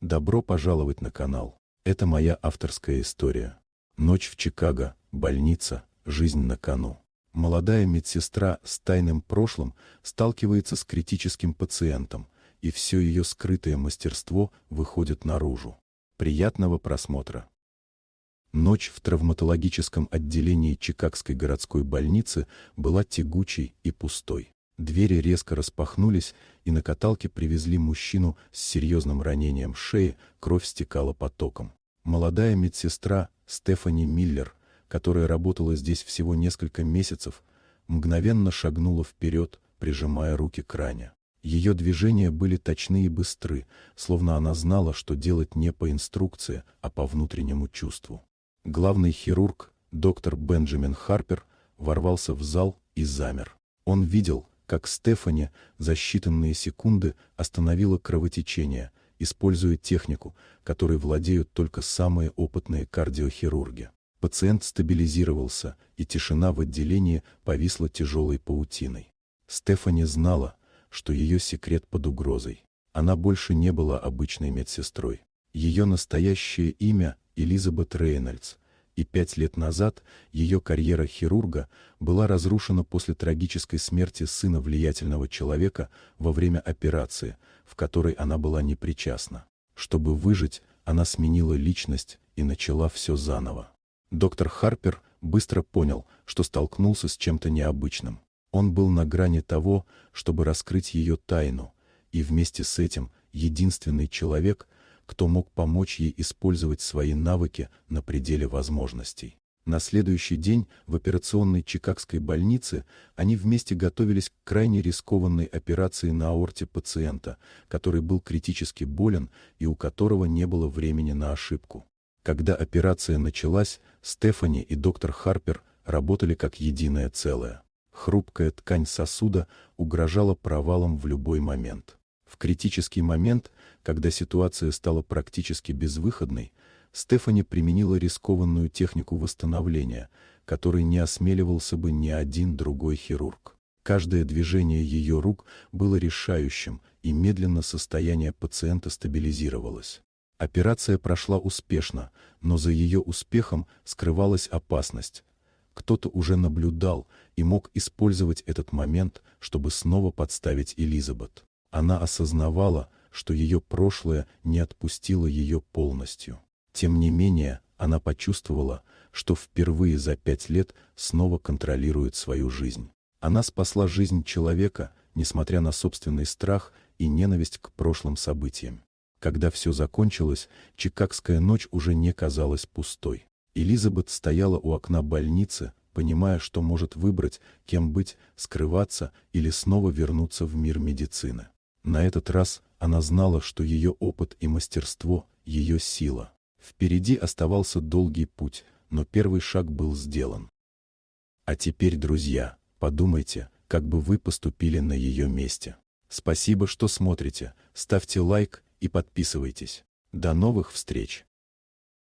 Добро пожаловать на канал. Это моя авторская история. Ночь в Чикаго, больница, жизнь на кону. Молодая медсестра с тайным прошлым сталкивается с критическим пациентом, и все ее скрытое мастерство выходит наружу. Приятного просмотра. Ночь в травматологическом отделении Чикагской городской больницы была тягучей и пустой. Двери резко распахнулись, и на каталке привезли мужчину с серьезным ранением шеи, кровь стекала потоком. Молодая медсестра Стефани Миллер, которая работала здесь всего несколько месяцев, мгновенно шагнула вперед, прижимая руки к ране. Ее движения были точны и быстры, словно она знала, что делать не по инструкции, а по внутреннему чувству. Главный хирург, доктор Бенджамин Харпер, ворвался в зал и замер. Он видел, как Стефани за считанные секунды остановила кровотечение, используя технику, которой владеют только самые опытные кардиохирурги. Пациент стабилизировался, и тишина в отделении повисла тяжелой паутиной. Стефани знала, что ее секрет под угрозой. Она больше не была обычной медсестрой. Ее настоящее имя — Элизабет Рейнольдс, и 5 лет назад ее карьера хирурга была разрушена после трагической смерти сына влиятельного человека во время операции, в которой она была непричастна. Чтобы выжить, она сменила личность и начала все заново. Доктор Харпер быстро понял, что столкнулся с чем-то необычным. Он был на грани того, чтобы раскрыть ее тайну, и вместе с этим единственный человек, кто мог помочь ей использовать свои навыки на пределе возможностей. На следующий день в операционной Чикагской больнице они вместе готовились к крайне рискованной операции на аорте пациента, который был критически болен и у которого не было времени на ошибку. Когда операция началась, Стефани и доктор Харпер работали как единое целое. Хрупкая ткань сосуда угрожала провалом в любой момент. В критический момент, когда ситуация стала практически безвыходной, Стефани применила рискованную технику восстановления, которой не осмеливался бы ни один другой хирург. Каждое движение ее рук было решающим, и медленно состояние пациента стабилизировалось. Операция прошла успешно, но за ее успехом скрывалась опасность. Кто-то уже наблюдал и мог использовать этот момент, чтобы снова подставить Элизабет. Она осознавала, что ее прошлое не отпустило ее полностью. Тем не менее, она почувствовала, что впервые за 5 лет снова контролирует свою жизнь. Она спасла жизнь человека, несмотря на собственный страх и ненависть к прошлым событиям. Когда все закончилось, Чикагская ночь уже не казалась пустой. Элизабет стояла у окна больницы, понимая, что может выбрать, кем быть, скрываться или снова вернуться в мир медицины. На этот раз она знала, что ее опыт и мастерство — ее сила. Впереди оставался долгий путь, но первый шаг был сделан. А теперь, друзья, подумайте, как бы вы поступили на ее месте. Спасибо, что смотрите, ставьте лайк и подписывайтесь. До новых встреч!